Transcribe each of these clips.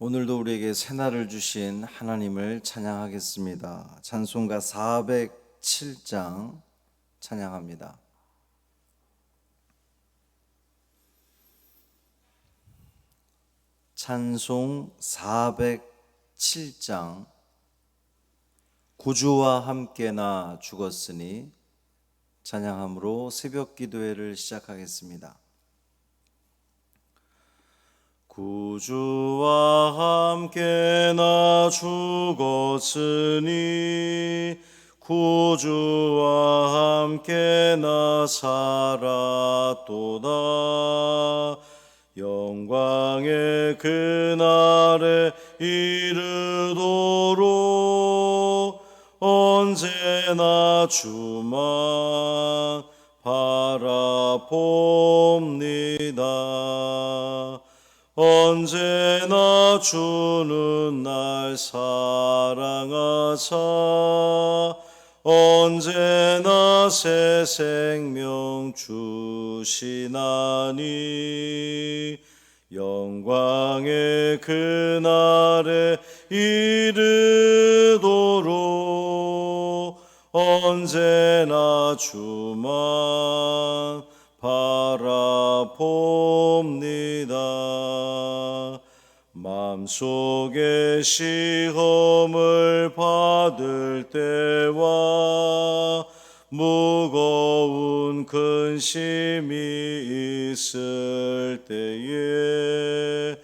오늘도 우리에게 새날을 주신 하나님을 찬양하겠습니다. 찬송가 407장 찬양합니다. 찬송 407장 구주와 함께 나 죽었으니 찬양함으로 새벽 기도회를 시작하겠습니다. 구주와 함께 나 죽었으니 구주와 함께 나 살았도다. 영광의 그날에 이르도록 언제나 주만 바라봅니다. 언제나 주는 날 사랑하사 언제나 새 생명 주시나니 영광의 그날에 이르도록 언제나 주만 바라봅니다. 마음속에 시험을 받을 때와 무거운 근심이 있을 때에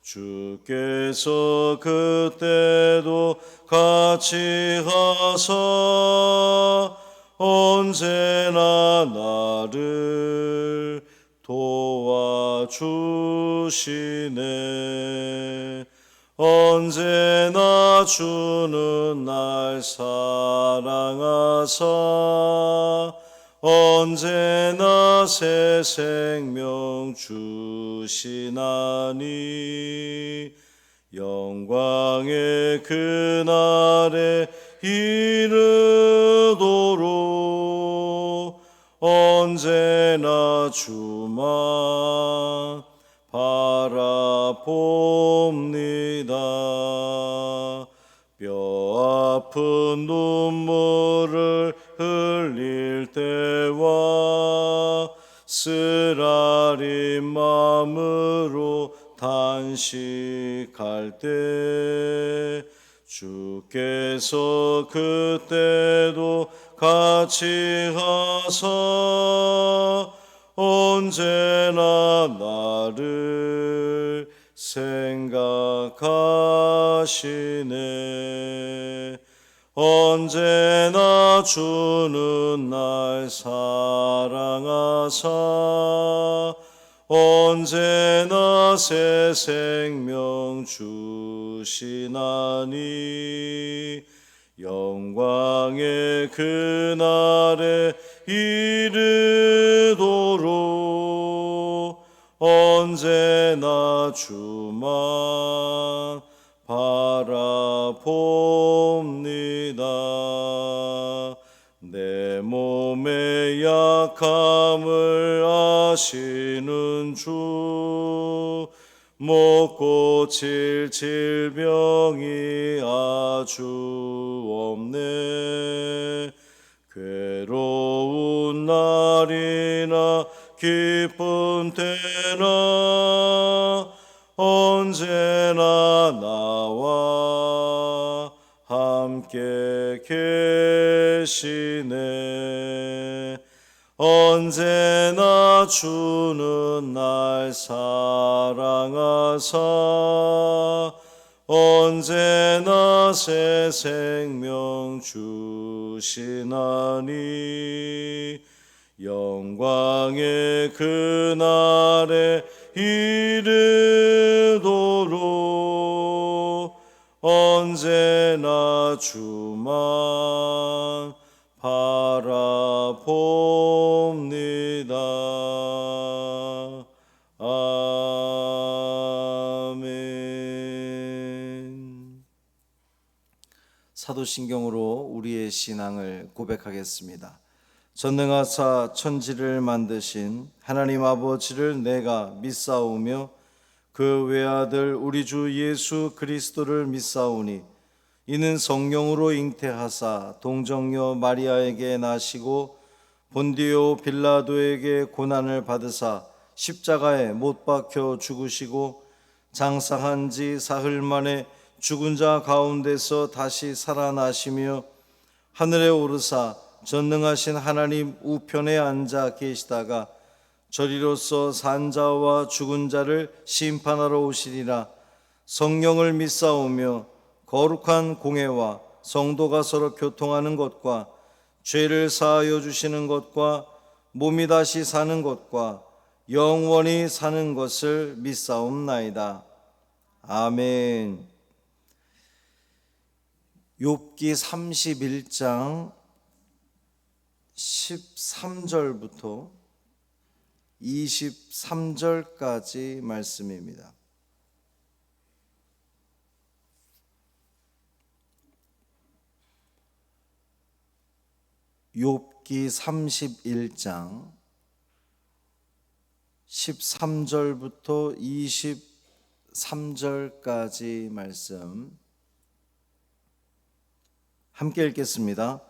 주께서 그때도 같이 하사 언제나 나를 도와주시네. 언제나 주는 날 사랑하사 언제나 새 생명 주시나니 영광의 그날에 이르도록 언제나 주만 바라봅니다. 뼈 아픈 눈물을 흘릴 때와 쓰라린 마음으로 단식할 때 주께서 그때도 같이 하사 언제나 나를 생각하시네. 언제나 주는 날 사랑하사 언제나 새 생명 주시나니 영광의 그날에 이르도록 언제나 주만 바라봅니다. 내 몸의 약함을 아시는 주 못 고칠 질병이 아주 없네. 괴로운 날이나 기쁜 때나 언제나 나와 함께 계시네. 언제나 주는 날 사랑하사 언제나 새 생명 주시나니 영광의 그날에 이르도록 언제나 주만 바라봅니다. 아멘. 사도신경으로 우리의 신앙을 고백하겠습니다. 전능하사 천지를 만드신 하나님 아버지를 내가 믿사오며 그 외아들 우리 주 예수 그리스도를 믿사오니 이는 성령으로 잉태하사 동정녀 마리아에게 나시고 본디오 빌라도에게 고난을 받으사 십자가에 못 박혀 죽으시고 장사한 지 사흘 만에 죽은 자 가운데서 다시 살아나시며 하늘에 오르사 전능하신 하나님 우편에 앉아 계시다가 저리로서 산 자와 죽은 자를 심판하러 오시리라. 성령을 믿사오며 거룩한 공회와 성도가 서로 교통하는 것과 죄를 사하여 주시는 것과 몸이 다시 사는 것과 영원히 사는 것을 믿사옵나이다. 아멘. 욥기 31장 13절부터 23절까지 말씀입니다. 욥기 31장 13절부터 23절까지 말씀 함께 읽겠습니다.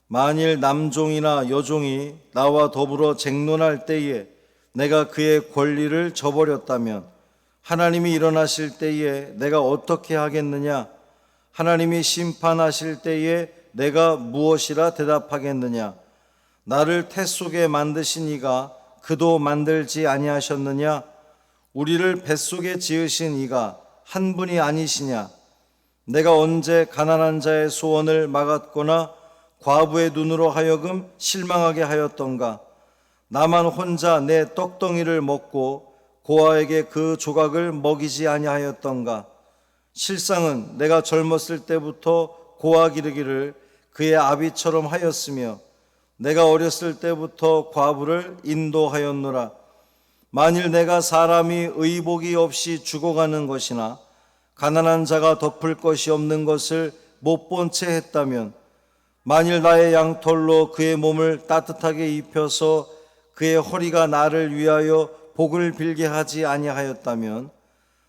만일 남종이나 여종이 나와 더불어 쟁론할 때에 내가 그의 권리를 저버렸다면 하나님이 일어나실 때에 내가 어떻게 하겠느냐? 하나님이 심판하실 때에 내가 무엇이라 대답하겠느냐? 나를 태 속에 만드신 이가 그도 만들지 아니하셨느냐? 우리를 뱃속에 지으신 이가 한 분이 아니시냐? 내가 언제 가난한 자의 소원을 막았거나 과부의 눈으로 하여금 실망하게 하였던가? 나만 혼자 내 떡덩이를 먹고 고아에게 그 조각을 먹이지 아니하였던가? 실상은 내가 젊었을 때부터 고아 기르기를 그의 아비처럼 하였으며 내가 어렸을 때부터 과부를 인도하였노라. 만일 내가 사람이 의복이 없이 죽어가는 것이나 가난한 자가 덮을 것이 없는 것을 못 본 채 했다면, 만일 나의 양털로 그의 몸을 따뜻하게 입혀서 그의 허리가 나를 위하여 복을 빌게 하지 아니하였다면,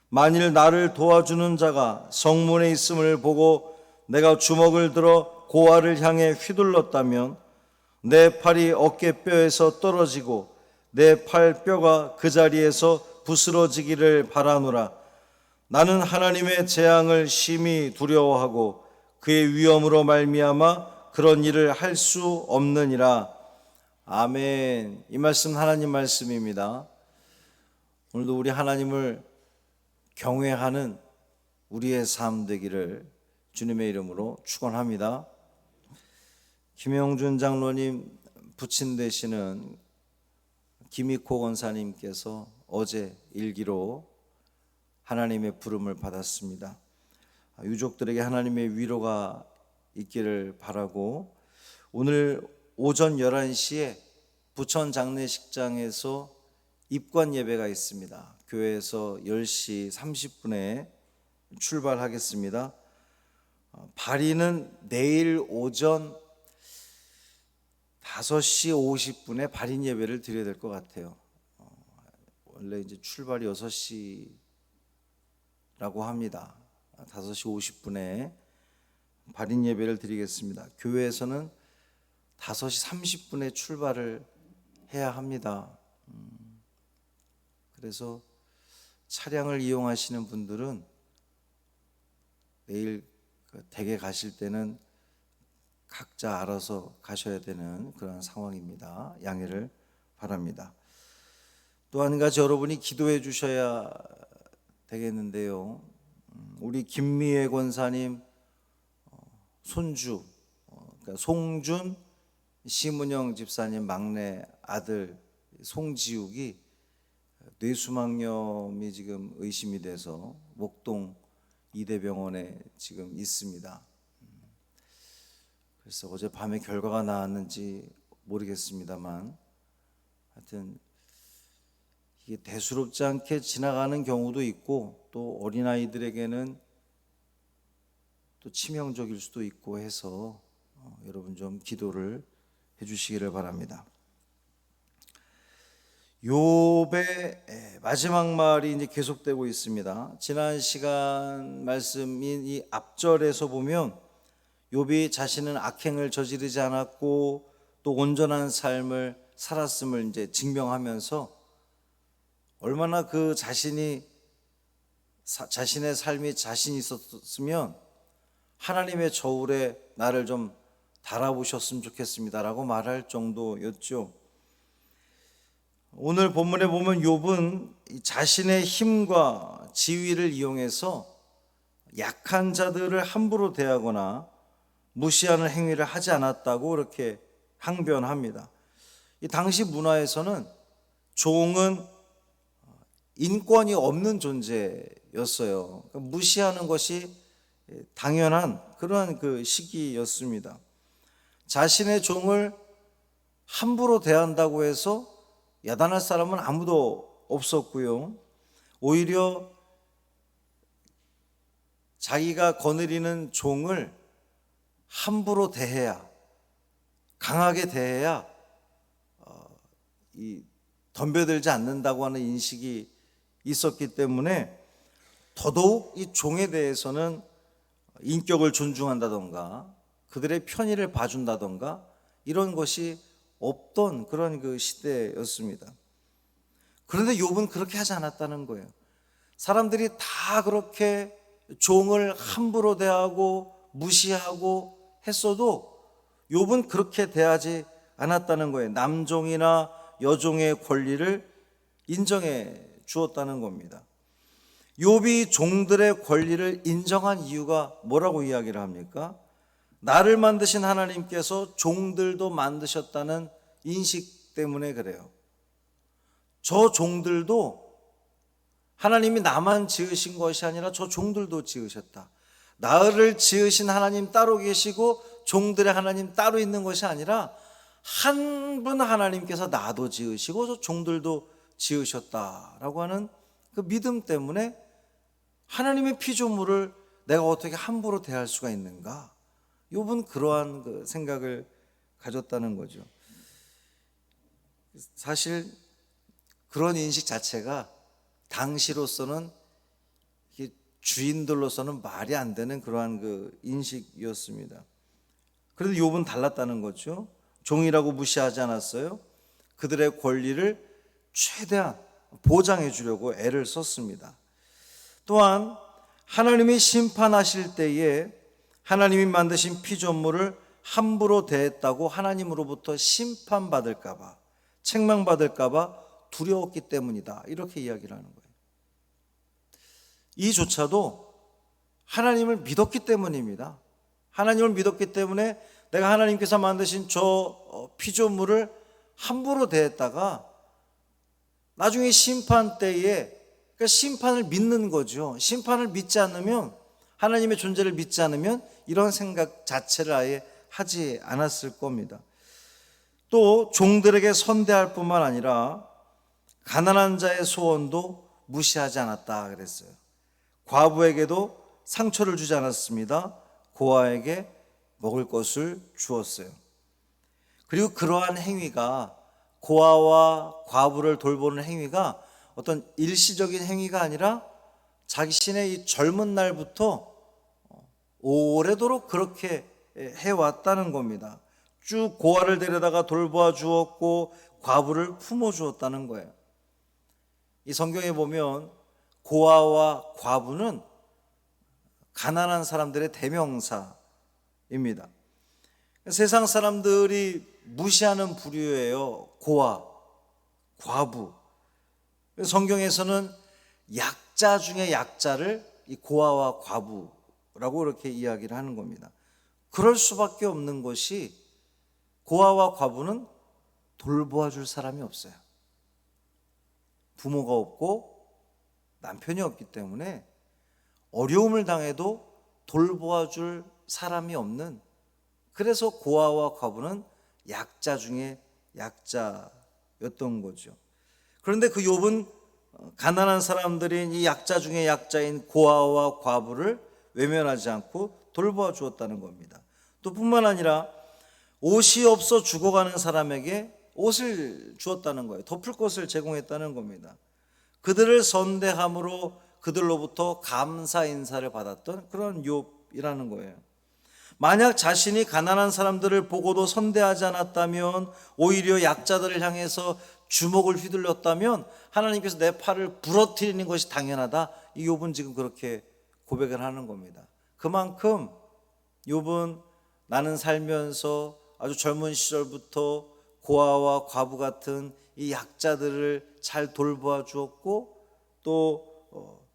만일 나를 도와주는 자가 성문에 있음을 보고 내가 주먹을 들어 고아를 향해 휘둘렀다면 내 팔이 어깨뼈에서 떨어지고 내 팔뼈가 그 자리에서 부스러지기를 바라노라. 나는 하나님의 재앙을 심히 두려워하고 그의 위엄으로 말미암아 그런 일을 할 수 없느니라. 아멘. 이 말씀 하나님 말씀입니다. 오늘도 우리 하나님을 경외하는 우리의 삶 되기를 주님의 이름으로 축원합니다. 김영준 장로님 부친 되시는 김익호 권사님께서 어제 일기로 하나님의 부름을 받았습니다. 유족들에게 하나님의 위로가 있기를 바라고, 오늘 오전 11시에 부천 장례식장에서 입관 예배가 있습니다. 교회에서 10시 30분에 출발하겠습니다. 발인은 내일 오전 5시 50분에 발인 예배를 드려야 될 것 같아요. 원래 이제 출발이 6시라고 합니다. 5시 50분에 발인 예배를 드리겠습니다. 교회에서는 5시 30분에 출발을 해야 합니다. 그래서 차량을 이용하시는 분들은 내일 댁에 가실 때는 각자 알아서 가셔야 되는 그런 상황입니다. 양해를 바랍니다. 또 한 가지 여러분이 기도해 주셔야 되겠는데요. 우리 김미애 권사님 손주, 그러니까 송준 심은영 집사님 막내 아들 송지욱이 뇌수막염이 지금 의심이 돼서 목동 이대병원에 지금 있습니다. 그래서 어젯밤에 결과가 나왔는지 모르겠습니다만, 하여튼 이게 대수롭지 않게 지나가는 경우도 있고 또 어린아이들에게는 또 치명적일 수도 있고 해서 여러분 좀 기도를 해주시기를 바랍니다. 욥의 마지막 말이 이제 계속되고 있습니다. 지난 시간 말씀인 이 앞절에서 보면 욥이 자신은 악행을 저지르지 않았고 또 온전한 삶을 살았음을 이제 증명하면서 얼마나 그 자신의 삶이 자신이 있었으면 하나님의 저울에 나를 좀 달아보셨으면 좋겠습니다라고 말할 정도였죠. 오늘 본문에 보면 욥은 자신의 힘과 지위를 이용해서 약한 자들을 함부로 대하거나 무시하는 행위를 하지 않았다고 그렇게 항변합니다. 이 당시 문화에서는 종은 인권이 없는 존재였어요. 그러니까 무시하는 것이 당연한 그러한 그 시기였습니다. 자신의 종을 함부로 대한다고 해서 야단할 사람은 아무도 없었고요. 오히려 자기가 거느리는 종을 함부로 대해야, 강하게 대해야 덤벼들지 않는다고 하는 인식이 있었기 때문에 더더욱 이 종에 대해서는 인격을 존중한다던가 그들의 편의를 봐준다던가 이런 것이 없던 그런 그 시대였습니다. 그런데 욥은 그렇게 하지 않았다는 거예요. 사람들이 다 그렇게 종을 함부로 대하고 무시하고 했어도 욥은 그렇게 대하지 않았다는 거예요. 남종이나 여종의 권리를 인정해 주었다는 겁니다. 욥이 종들의 권리를 인정한 이유가 뭐라고 이야기를 합니까? 나를 만드신 하나님께서 종들도 만드셨다는 인식 때문에 그래요. 저 종들도 하나님이 나만 지으신 것이 아니라 저 종들도 지으셨다. 나를 지으신 하나님 따로 계시고 종들의 하나님 따로 있는 것이 아니라 한 분 하나님께서 나도 지으시고 저 종들도 지으셨다라고 하는 그 믿음 때문에 하나님의 피조물을 내가 어떻게 함부로 대할 수가 있는가? 욥은 그러한 그 생각을 가졌다는 거죠. 사실 그런 인식 자체가 당시로서는 주인들로서는 말이 안 되는 그러한 그 인식이었습니다. 그래도 욥은 달랐다는 거죠. 종이라고 무시하지 않았어요. 그들의 권리를 최대한 보장해 주려고 애를 썼습니다. 또한 하나님이 심판하실 때에 하나님이 만드신 피조물을 함부로 대했다고 하나님으로부터 심판받을까 봐, 책망받을까 봐 두려웠기 때문이다. 이렇게 이야기를 하는 거예요. 이조차도 하나님을 믿었기 때문입니다. 하나님을 믿었기 때문에 내가 하나님께서 만드신 저 피조물을 함부로 대했다가 나중에 심판 때에 그러니까 심판을 믿는 거죠. 심판을 믿지 않으면, 하나님의 존재를 믿지 않으면 이런 생각 자체를 아예 하지 않았을 겁니다. 또 종들에게 선대할 뿐만 아니라 가난한 자의 소원도 무시하지 않았다 그랬어요. 과부에게도 상처를 주지 않았습니다. 고아에게 먹을 것을 주었어요. 그리고 그러한 행위가, 고아와 과부를 돌보는 행위가 어떤 일시적인 행위가 아니라 자신의 이 젊은 날부터 오래도록 그렇게 해왔다는 겁니다. 쭉 고아를 데려다가 돌보아 주었고 과부를 품어 주었다는 거예요. 이 성경에 보면 고아와 과부는 가난한 사람들의 대명사입니다. 세상 사람들이 무시하는 부류예요. 고아, 과부. 성경에서는 약자 중에 약자를 이 고아와 과부라고 이렇게 이야기를 하는 겁니다. 그럴 수밖에 없는 것이 고아와 과부는 돌보아 줄 사람이 없어요. 부모가 없고 남편이 없기 때문에 어려움을 당해도 돌보아 줄 사람이 없는, 그래서 고아와 과부는 약자 중에 약자였던 거죠. 그런데 그 욥은 가난한 사람들인 이 약자 중에 약자인 고아와 과부를 외면하지 않고 돌보아 주었다는 겁니다. 또 뿐만 아니라 옷이 없어 죽어가는 사람에게 옷을 주었다는 거예요. 덮을 것을 제공했다는 겁니다. 그들을 선대함으로 그들로부터 감사 인사를 받았던 그런 욥이라는 거예요. 만약 자신이 가난한 사람들을 보고도 선대하지 않았다면, 오히려 약자들을 향해서 주먹을 휘둘렀다면 하나님께서 내 팔을 부러뜨리는 것이 당연하다. 이 욥은 지금 그렇게 고백을 하는 겁니다. 그만큼 욥은 나는 살면서 아주 젊은 시절부터 고아와 과부 같은 이 약자들을 잘 돌보아 주었고, 또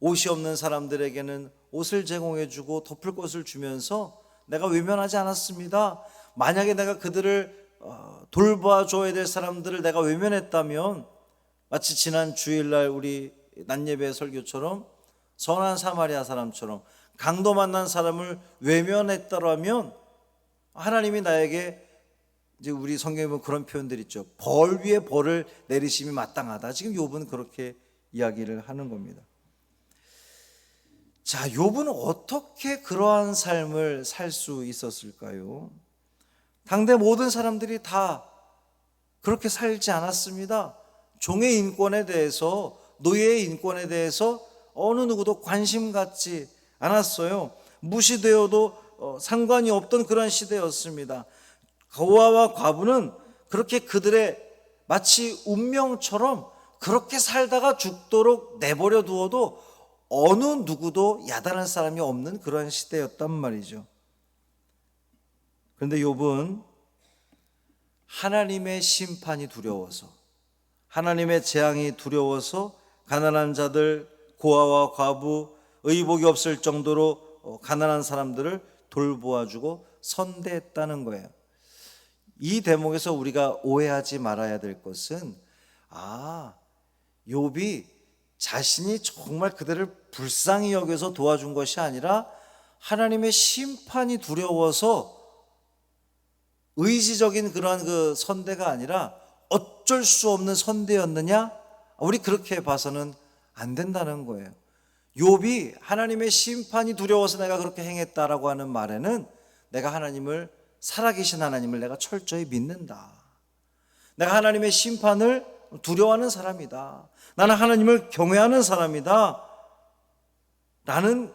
옷이 없는 사람들에게는 옷을 제공해 주고 덮을 것을 주면서 내가 외면하지 않았습니다. 만약에 내가 그들을 돌봐 줘야 될 사람들을 내가 외면했다면, 마치 지난 주일날 우리 낮예배 설교처럼 선한 사마리아 사람처럼 강도 만난 사람을 외면했더라면 하나님이 나에게, 이제 우리 성경에 보면 그런 표현들 있죠. 벌 위에 벌을 내리심이 마땅하다. 지금 욥은 그렇게 이야기를 하는 겁니다. 자, 욥은 어떻게 그러한 삶을 살 수 있었을까요? 당대 모든 사람들이 다 그렇게 살지 않았습니다. 종의 인권에 대해서, 노예의 인권에 대해서 어느 누구도 관심 갖지 않았어요. 무시되어도 상관이 없던 그런 시대였습니다. 고아와 과부는 그렇게 그들의 마치 운명처럼 그렇게 살다가 죽도록 내버려 두어도 어느 누구도 야단할 사람이 없는 그런 시대였단 말이죠. 그런데 욥은 하나님의 심판이 두려워서, 하나님의 재앙이 두려워서 가난한 자들, 고아와 과부, 의복이 없을 정도로 가난한 사람들을 돌보아주고 선대했다는 거예요. 이 대목에서 우리가 오해하지 말아야 될 것은, 욥이 자신이 정말 그들을 불쌍히 여겨서 도와준 것이 아니라 하나님의 심판이 두려워서 의지적인 그러한 그 선대가 아니라 어쩔 수 없는 선대였느냐? 우리 그렇게 봐서는 안 된다는 거예요. 욥이 하나님의 심판이 두려워서 내가 그렇게 행했다라고 하는 말에는, 내가 하나님을, 살아계신 하나님을 내가 철저히 믿는다, 내가 하나님의 심판을 두려워하는 사람이다, 나는 하나님을 경외하는 사람이다 라는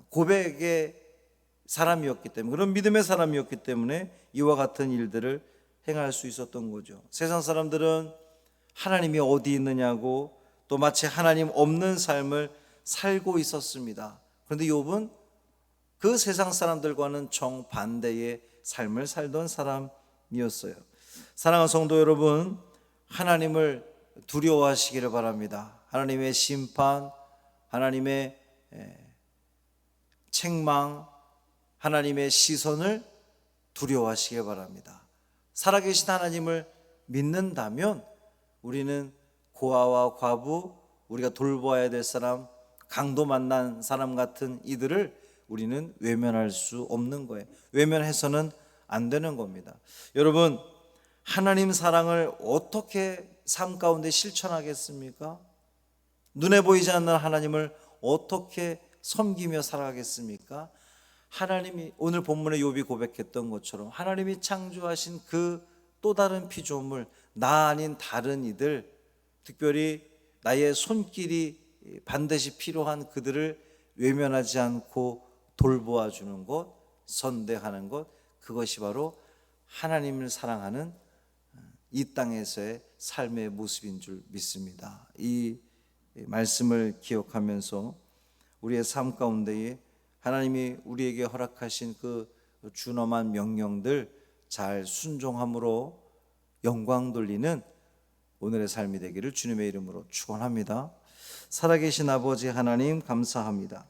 고백의 사람이었기 때문에, 그런 믿음의 사람이었기 때문에 이와 같은 일들을 행할 수 있었던 거죠. 세상 사람들은 하나님이 어디 있느냐고, 또 마치 하나님 없는 삶을 살고 있었습니다. 그런데 욥은 그 세상 사람들과는 정반대의 삶을 살던 사람이었어요. 사랑하는 성도 여러분, 하나님을 두려워하시기를 바랍니다. 하나님의 심판, 하나님의 책망, 하나님의 시선을 두려워하시기 바랍니다. 살아계신 하나님을 믿는다면 우리는 고아와 과부, 우리가 돌보아야 될 사람, 강도 만난 사람 같은 이들을 우리는 외면할 수 없는 거예요. 외면해서는 안 되는 겁니다. 여러분, 하나님 사랑을 어떻게 삶 가운데 실천하겠습니까? 눈에 보이지 않는 하나님을 어떻게 섬기며 살아가겠습니까? 하나님이, 오늘 본문에 욥이 고백했던 것처럼 하나님이 창조하신 그 또 다른 피조물, 나 아닌 다른 이들, 특별히 나의 손길이 반드시 필요한 그들을 외면하지 않고 돌보아 주는 것, 선대하는 것, 그것이 바로 하나님을 사랑하는 이 땅에서의 삶의 모습인 줄 믿습니다. 이 말씀을 기억하면서 우리의 삶 가운데에 하나님이 우리에게 허락하신 그 준엄한 명령들 잘 순종함으로 영광 돌리는 오늘의 삶이 되기를 주님의 이름으로 축원합니다. 살아계신 아버지 하나님, 감사합니다.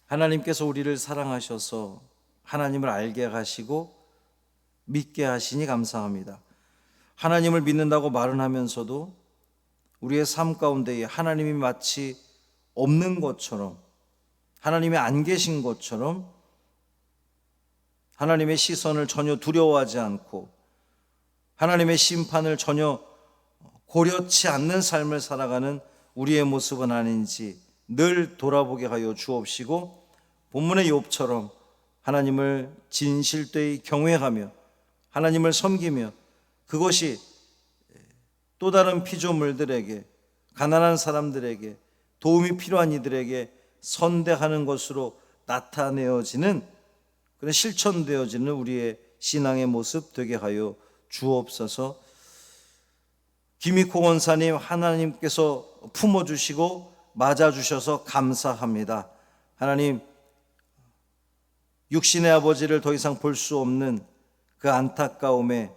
하나님께서 우리를 사랑하셔서 하나님을 알게 하시고 믿게 하시니 감사합니다. 하나님을 믿는다고 말은 하면서도 우리의 삶 가운데에 하나님이 마치 없는 것처럼, 하나님이 안 계신 것처럼, 하나님의 시선을 전혀 두려워하지 않고 하나님의 심판을 전혀 고려치 않는 삶을 살아가는 우리의 모습은 아닌지 늘 돌아보게 하여 주옵시고, 본문의 욥처럼 하나님을 진실되이 경외하며 하나님을 섬기며 그것이 또 다른 피조물들에게, 가난한 사람들에게, 도움이 필요한 이들에게 선대하는 것으로 나타내어지는, 그런 실천되어지는 우리의 신앙의 모습 되게 하여 주옵소서. 김익호 권사님, 하나님께서 품어주시고 맞아주셔서 감사합니다. 하나님, 육신의 아버지를 더 이상 볼 수 없는 그 안타까움에,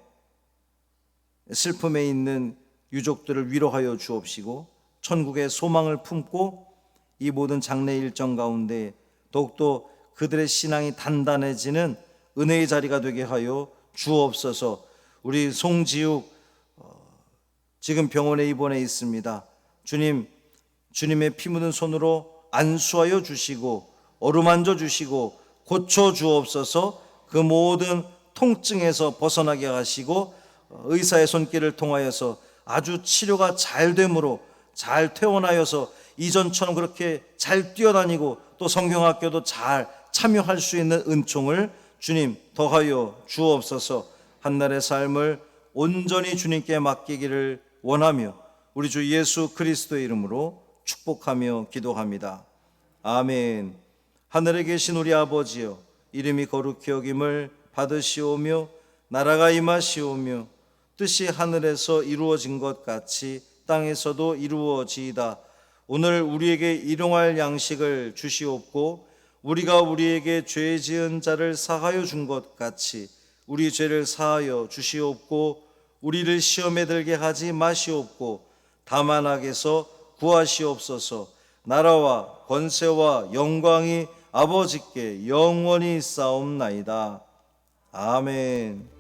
슬픔에 있는 유족들을 위로하여 주옵시고 천국의 소망을 품고 이 모든 장례 일정 가운데 더욱더 그들의 신앙이 단단해지는 은혜의 자리가 되게 하여 주옵소서. 우리 송지욱 지금 병원에 입원해 있습니다. 주님, 주님의 피 묻은 손으로 안수하여 주시고 어루만져 주시고 고쳐 주옵소서. 그 모든 통증에서 벗어나게 하시고 의사의 손길을 통하여서 아주 치료가 잘 되므로 잘 퇴원하여서 이전처럼 그렇게 잘 뛰어다니고 또 성경학교도 잘 참여할 수 있는 은총을 주님 더하여 주옵소서. 한날의 삶을 온전히 주님께 맡기기를 원하며 우리 주 예수 그리스도의 이름으로 축복하며 기도합니다. 아멘. 하늘에 계신 우리 아버지여, 이름이 거룩히 여김을 받으시오며 나라가 임하시오며 뜻이 하늘에서 이루어진 것 같이 땅에서도 이루어지이다. 오늘 우리에게 일용할 양식을 주시옵고 우리가 우리에게 죄 지은 자를 사하여 준 것 같이 우리 죄를 사하여 주시옵고 우리를 시험에 들게 하지 마시옵고 다만 악에서 구하시옵소서. 나라와 권세와 영광이 아버지께 영원히 있사옵나이다. 아멘.